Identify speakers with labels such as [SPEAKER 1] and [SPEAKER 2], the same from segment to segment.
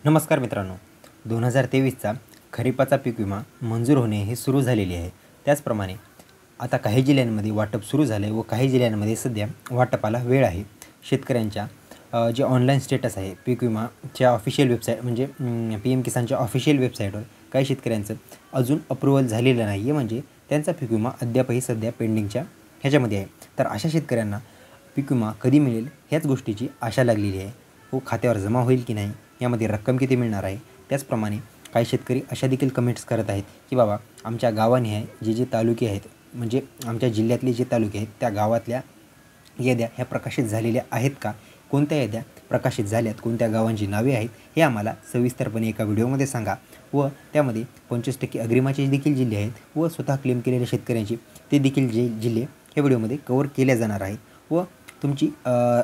[SPEAKER 1] नमस्कार मित्रांनो, 2023चा खरीपाचा पीक विमा मंजूर होणे हे सुरू झालेले आहे. त्याचप्रमाणे आता काही जिल्ह्यांमध्ये वाटप सुरू झालं आहे व काही जिल्ह्यांमध्ये सध्या वाटपाला वेळ आहे. शेतकऱ्यांच्या जे ऑनलाईन स्टेटस आहे पीक विमाच्या ऑफिशियल वेबसाईट म्हणजे PM किसानच्या ऑफिशियल वेबसाईटवर काही शेतकऱ्यांचं अजून अप्रूव्हल झालेलं नाही आहे, म्हणजे त्यांचा पीक विमा अद्यापही सध्या पेंडिंगच्या ह्याच्यामध्ये आहे. तर अशा शेतकऱ्यांना पीक विमा कधी मिळेल ह्याच गोष्टीची आशा लागलेली आहे व खात्यावर जमा होईल की नाही, यामध्ये रक्कम किती मिळणार आहे. त्याचप्रमाणे काही शेतकरी अशा देखील कमेंट्स करत आहेत की बाबा आमच्या गावाने जे तालुके आहेत, म्हणजे आमच्या जिल्ह्यातले जे तालुके आहेत त्या गावातल्या याद्या ह्या प्रकाशित झालेल्या आहेत का, कोणत्या याद्या प्रकाशित झाल्यात, कोणत्या गावांची नावे आहेत हे आम्हाला सविस्तरपणे एका व्हिडिओमध्ये सांगा. व त्यामध्ये 25% अग्रिमाचे देखील जिल्हे आहेत व स्वतः क्लेम केलेल्या शेतकऱ्यांची ते देखील जे जिल्हे ह्या व्हिडिओमध्ये कवर केल्या जाणार आहेत. व तुमची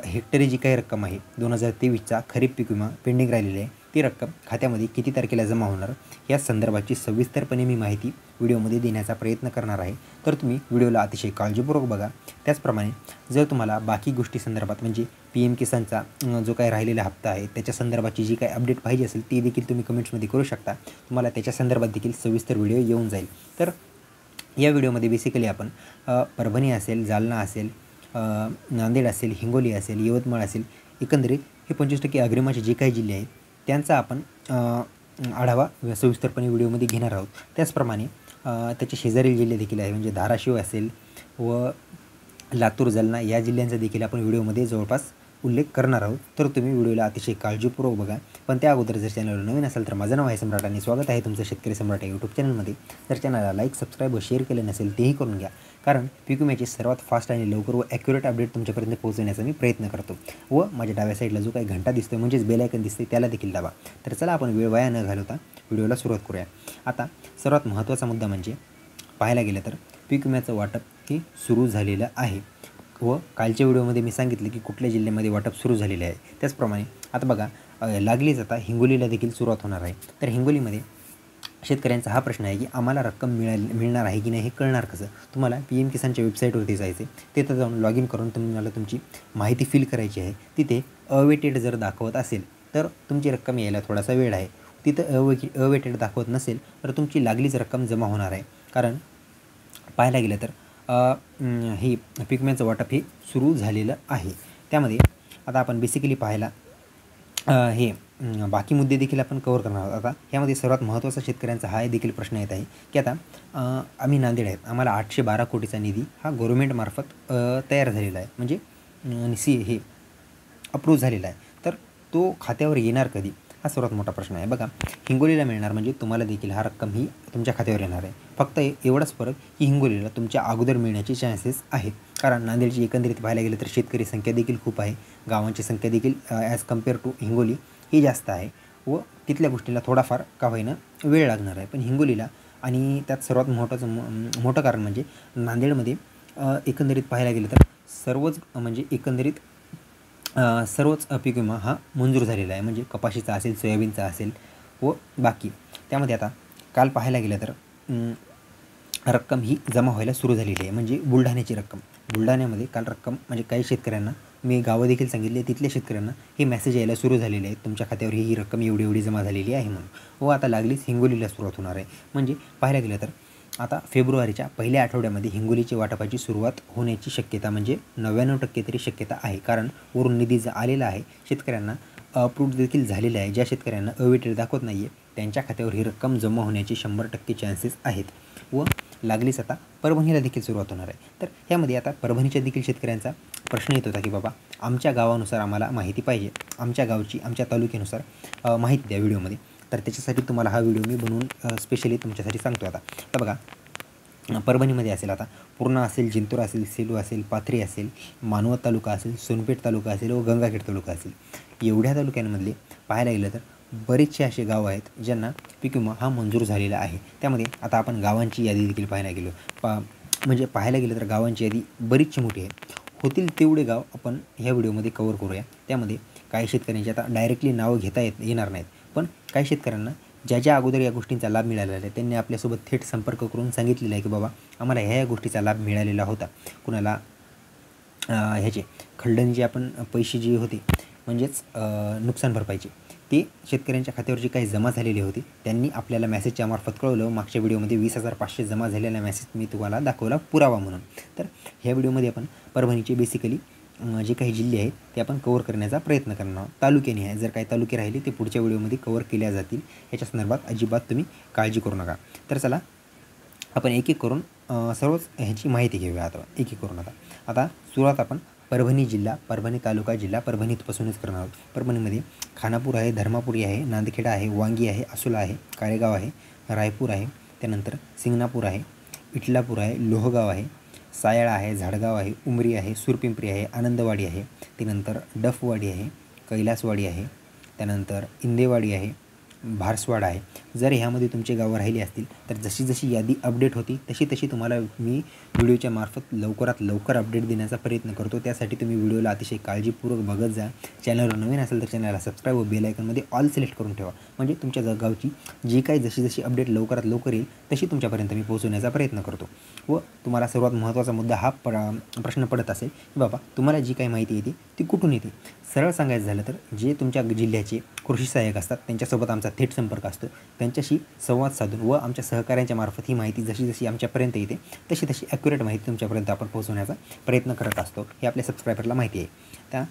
[SPEAKER 1] हेक्टरी जी काही रक्कम आहे 2023चा खरीप पीक विमा पेंडिंग राहिलेली आहे, ती रक्कम खात्यामध्ये किती तारखेला जमा होणार या संदर्भाची सविस्तरपणे मी माहिती व्हिडिओमध्ये देण्याचा प्रयत्न करणार आहे. तर तुम्ही व्हिडिओला अतिशय काळजीपूर्वक बघा. त्याचप्रमाणे जर तुम्हाला बाकी गोष्टी संदर्भात म्हणजे PM किसानचा जो काही राहिलेला हप्ता आहे त्याच्या संदर्भाची जी काही अपडेट पाहिजे असेल ती देखील तुम्ही कमेंट्समध्ये करू शकता. तुम्हाला त्याच्या संदर्भात देखील सविस्तर व्हिडिओ येऊन जाईल. तर या व्हिडिओमध्ये बेसिकली आपण परभणी असेल, जालना असेल, नांदेड असेल, हिंगोली असेल, यवतमाळ असेल, एकंदरीत हे 25% अग्रिमाचे जे काही जिल्हे आहेत त्यांचा आपण आढावा सविस्तरपणे व्हिडिओमध्ये घेणार आहोत. त्याचप्रमाणे त्याचे शेजारील जिल्हे देखील आहे, म्हणजे धाराशिव असेल व लातूर, जालना या जिल्ह्यांचा देखील आपण व्हिडिओमध्ये जवळपास उल्लेख करणार आहोत. तर तुम्ही व्हिडिओला अतिशय काळजीपूर्वक बघा. पण त्या अगोदर जर चॅनलवर नवीन असेल तर माझं नाव आहे सम्राट आणि स्वागत आहे तुमचं शेतकरी सम्राट या यूट्यूब चॅनलमध्ये. जर चॅनलला लाईक, सबस्क्राईब व शेअर केले नसेल तेही करून घ्या, कारण पीक विम्याचे सर्वात फास्ट आणि लवकर व ॲक्युरेट अपडेट तुमच्यापर्यंत पोहोचवण्याचा मी प्रयत्न करतो. व माझ्या डाव्या साईडला जो काही घंटा दिसतो म्हणजेच बेल आयकन दिसते त्याला देखील दाबा. तर चला आपण वेळ वाया न घालवता व्हिडिओला सुरुवात करूया. आता सर्वात महत्त्वाचा मुद्दा म्हणजे पाहायला गेलं तर पीक विम्याचं वाटप हे सुरू झालेलं आहे व कालच्या व्हिडिओमध्ये मी सांगितलं की कुठल्या जिल्ह्यामध्ये वाटप सुरू झालेले आहे. त्याचप्रमाणे आता बघा लागलीच आता हिंगोलीला देखील सुरुवात होणार आहे. तर हिंगोलीमध्ये शेतकऱ्यांचा हा प्रश्न आहे की आम्हाला रक्कम मिळणार आहे की नाही हे कळणार कसं. तुम्हाला PM किसानच्या वेबसाईटवरती जायचे, तिथं जाऊन लॉग इन करून तुम्हाला तुमची माहिती फिल करायची आहे. तिथे अवेटेड जर दाखवत असेल तर तुमची रक्कम यायला थोडासा वेळ आहे. तिथं अवेटेड दाखवत नसेल तर तुमची लागलीच रक्कम जमा होणार आहे. कारण पाहायला गेलं तर हे पीक विम्याचं वाटप हे सुरू झालेलं आहे. त्यामध्ये आता आपण बेसिकली पाहायला हे बाकी मुद्दे देखील आपण कवर करणार आहोत. आता ह्यामध्ये सर्वात महत्त्वाचा शेतकऱ्यांचा हा देखील प्रश्न येत आहे की आता आम्ही नांदेड आहेत, आम्हाला 812 कोटीचा निधी हा गव्हर्मेंटमार्फत तयार झालेला आहे, म्हणजे हे अप्रूव्ह झालेला आहे. तर तो खात्यावर येणार कधी हा सर्वात मोठा प्रश्न आहे. बघा हिंगोलीला मिळणार म्हणजे तुम्हाला देखील हा रक्कम ही तुमच्या खात्यावर येणार आहे. फक्त एवढाच फरक की हिंगोलीला तुमच्या अगोदर मिळण्याचे चान्सेस आहेत, कारण नांदेडची एकंदरीत पाहायला गेलं तर शेतकरी संख्या देखील खूप आहे, गावांची संख्या देखील ॲज कम्पेअर टू हिंगोली ही जास्त आहे व तिथल्या गोष्टीला थोडाफार का होईना वेळ लागणार आहे. पण हिंगोलीला आणि त्यात सर्वात मोठं कारण म्हणजे नांदेडमध्ये एकंदरीत पाहायला गेलं तर सर्वच पीक विमा हा मंजूर झालेला आहे, म्हणजे कपाशीचा असेल, सोयाबीनचा असेल व बाकी. त्यामध्ये आता काल पाहायला गेलं तर रक्कम ही जमा व्हायला सुरू झालेली आहे, म्हणजे बुलढाण्याची रक्कम. बुलढाण्यामध्ये काल रक्कम म्हणजे काही शेतकऱ्यांना मी गावं देखील सांगितले, तिथल्या शेतकऱ्यांना हे मेसेज यायला सुरू झालेले आहेत तुमच्या खात्यावर ही रक्कम एवढी जमा झालेली आहे म्हणून. व आता लागलीच हिंगोलीला सुरुवात होणार आहे. म्हणजे पाहायला गेलं तर आता फेब्रुवारीच्या पहिल्या आठवड्यामध्ये हिंगोलीची वाटपाची सुरुवात होण्याची शक्यता म्हणजे 99% तरी शक्यता आहे, कारण वरून निधी आलेला आहे, शेतकऱ्यांना अप्रूव्ह देखील झालेलं आहे. ज्या शेतकऱ्यांना अवेटेड दाखवत नाही आहे त्यांच्या खात्यावर ही रक्कम जमा होण्याचे 100% चान्सेस आहेत. व लागलीच आता परभणीला देखील सुरुवात होणार आहे. तर ह्यामध्ये आता परभणीच्या देखील शेतकऱ्यांचा प्रश्न येत होता की बाबा आमच्या गावानुसार आम्हाला माहिती पाहिजे, आमच्या गावची आमच्या तालुक्यानुसार माहिती द्या व्हिडिओमध्ये. तर त्याच्यासाठी तुम्हाला हा व्हिडिओ मी बनवून स्पेशली तुमच्यासाठी सांगतो. आता बघा परभणीमध्ये असेल, आता पूर्णा असेल, जिंतूर असेल, सेलू असेल, पाथरी असेल, मानवत तालुका असेल, सोनपेठ तालुका असेल व गंगाखेड तालुका असेल, एवढ्या तालुक्यांमधले पाहायला गेलं तर बरेचसे असे गाव आहेत ज्यांना पीक विमा हा मंजूर झालेला आहे. त्यामध्ये आता आपण गावांची यादी देखील पाहायला गेलो म्हणजे पाहायला गेलं तर गावांची यादी बरीचशी मोठी आहे. होतील तेवढे गाव आपण ह्या व्हिडिओमध्ये कवर करूया. त्यामध्ये काही शेतकऱ्यांची आता डायरेक्टली नावं घेता येणार नाहीत, पण काही शेतकऱ्यांना ज्या अगोदर या गोष्टींचा लाभ मिळालेला आहे त्यांनी आपल्यासोबत थेट संपर्क करून सांगितलेलं आहे की बाबा आम्हाला ह्या गोष्टीचा लाभ मिळालेला होता. कुणाला ह्याचे खंडणीचे आपण पैसे जे होते म्हणजेच नुकसान भरपाईचे ते शेतकऱ्यांच्या खात्यावर जी काही जमा झालेली होती त्यांनी आपल्याला मेसेजच्या मार्फत कळवलं. मागच्या व्हिडिओमध्ये 20,500 जमा झालेला मेसेज मी तुम्हाला दाखवला पुरावा म्हणून. तर ह्या व्हिडिओमध्ये आपण परभणीचे बेसिकली जे काही जिल्हे आहेत ते आपण कव्हर करण्याचा प्रयत्न करणार आहोत. तालुक्याने आहे, जर काही तालुके राहिले ते पुढच्या व्हिडिओमध्ये कव्हर केल्या जातील. याच्या संदर्भात अजिबात तुम्ही काळजी करू नका. तर चला आपण एक एक करून सर्वच ह्याची माहिती घेऊया. आता एक एक करून आता सुरुवात आपण परभणी जिल्हा, परभणी तालुका जिल्हा परभणीपासूनच करणार आहोत. परभणीमध्ये खानापूर आहे, धर्मापुरी आहे, नांदखेडा आहे, वांगी आहे, आसोला आहे, कारेगाव आहे, रायपूर आहे, त्यानंतर सिंगणापूर आहे, इटलापूर आहे, लोहगाव आहे, सायळा आहे, झाडगाव आहे, उमरी आहे, सुरपिंपरी आहे, आनंदवाडी आहे, त्यानंतर डफवाडी आहे, कैलासवाडी आहे, त्यानंतर इंदेवाडी आहे, भारसवाड आहे. जर ह्यामध्ये तुमचे गावं राहिली असतील तर जशी जशी यादी अपडेट होती तशी तशी तुम्हाला मी व्हिडिओच्या मार्फत लवकरात लवकर अपडेट देण्याचा प्रयत्न करतो. त्यासाठी तुम्ही व्हिडिओला अतिशय काळजीपूर्वक बघत जा. चॅनलवर नवीन असेल तर चॅनलला सबस्क्राईब व बेल आयकॉनमध्ये ऑल सिलेक्ट करून ठेवा. म्हणजे तुमच्या गावची जी काही जशी जशी अपडेट लवकरात लवकर येईल तशी तुमच्यापर्यंत मी पोहोचवण्याचा प्रयत्न करतो. व तुम्हाला सर्वात महत्त्वाचा मुद्दा हा प्रश्न पडत असेल की बाबा तुम्हाला जी काही माहिती येते ती कुठून येते. सरळ सांगायचं झालं तर जे तुमच्या जिल्ह्याचे कृषी सहाय्यक असतात त्यांच्यासोबत आमचा थेट संपर्क असतो. त्यांच्याशी संवाद साधून व आमच्या सहकाऱ्यांच्या मार्फत ही माहिती जशी जशी आमच्यापर्यंत येते तशी तशी ॲक्युरेट माहिती तुमच्यापर्यंत आपण पोहोचवण्याचा प्रयत्न करत असतो. हे आपल्या सबस्क्रायबरला माहिती आहे. त्या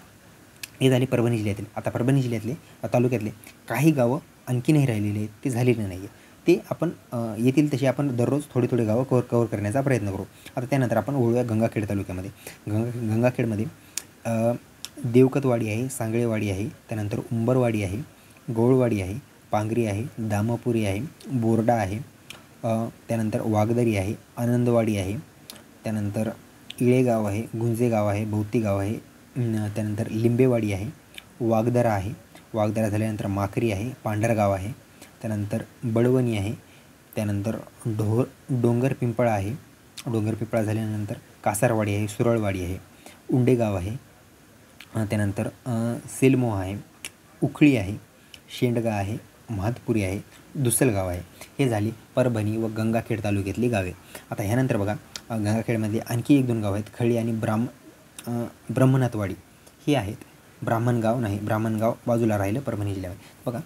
[SPEAKER 1] हे झाले परभणी जिल्ह्यातील. आता परभणी जिल्ह्यातले तालुक्यातले काही गावं आणखी नाही राहिलेले आहेत, ते झालेले नाही आहे. ते आपण येतील तशी आपण दररोज थोडी थोडी गावं कव्हर करण्याचा प्रयत्न करू. आता त्यानंतर आपण वळूया गंगाखेड तालुक्यामध्ये. गंगाखेडमध्ये देवकतवाडी आहे, सांगळेवाडी आहे, त्यानंतर उंबरवाडी आहे, गवळवाडी आहे, पांगरी आहे, दामापुरी आहे, बोर्डा आहे, त्यानंतर वागदरी आहे, आनंदवाडी आहे, त्यानंतर इळेगाव आहे, गुंजेगाव आहे, भौतीगाव आहे, त्यानंतर लिंबेवाडी आहे, वागदरा आहे, वागदरा झाल्यानंतर माकरी आहे, पांढरगाव आहे, त्यानंतर बडवणी आहे, त्यानंतर डोंगर पिंपळा आहे, डोंगर पिंपळा झाल्यानंतर कासारवाडी आहे, सुरळवाडी आहे, उंडेगाव आहे, त्यानंतर सेलमोह आहे, उखळी आहे, शेंडगा आहे, म्हातपुरी आहे, दुसलगाव आहे. हे झाली परभणी व गंगाखेड तालुक्यातली गावे. आता ह्यानंतर बघा गंगाखेडमध्ये आणखी 1-2 गाव आहेत. खळी आणि ब्रह्मनाथवाडी ही आहेत. ब्राह्मणगाव नाही, ब्राह्मणगाव बाजूला राहिलं परभणी जिल्ह्यामध्ये. बघा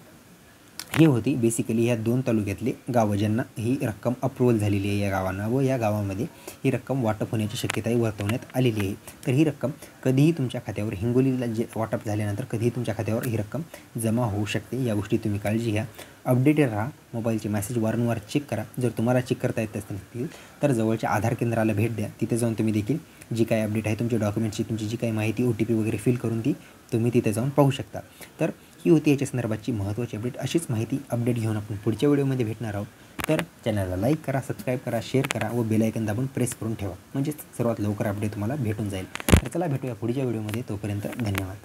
[SPEAKER 1] ही होती बेसिकली ह्या 2 तालुक्यातले गावं ज्यांना ही रक्कम अप्रूव्हल झालेली आहे या गावांना व या गावामध्ये ही रक्कम वाटप होण्याची शक्यताही वर्तवण्यात आलेली आहे. तर ही रक्कम कधीही तुमच्या खात्यावर हिंगोलीला जे वाटप झाल्यानंतर कधीही तुमच्या खात्यावर ही रक्कम जमा होऊ शकते. या गोष्टी तुम्ही काळजी घ्या. अपडेटेड राहा. मोबाईलचे मेसेज वारंवार चेक करा. जर तुम्हाला चेक करता येत असतील तर जवळच्या आधार केंद्राला भेट द्या. तिथे जाऊन तुम्ही देखील जी काही अपडेट आहे तुमच्या डॉक्युमेंटची तुमची जी काही माहिती OTP वगैरे फिल करून ती तुम्ही तिथे जाऊन पाहू शकता. तर ही होती याच्या संदर्भातची महत्त्वाची अपडेट. अशीच माहिती अपडेट घेऊन आपण पुढच्या व्हिडिओमध्ये भेटणार आहोत. तर चॅनलला लाईक करा, सबस्क्राईब करा, शेअर करा व बेल आयकॉन दाबून प्रेस करून ठेवा. म्हणजेच सर्वात लवकर अपडेट तुम्हाला भेटून जाईल. तर चला भेटूया पुढच्या व्हिडिओमध्ये. तोपर्यंत धन्यवाद.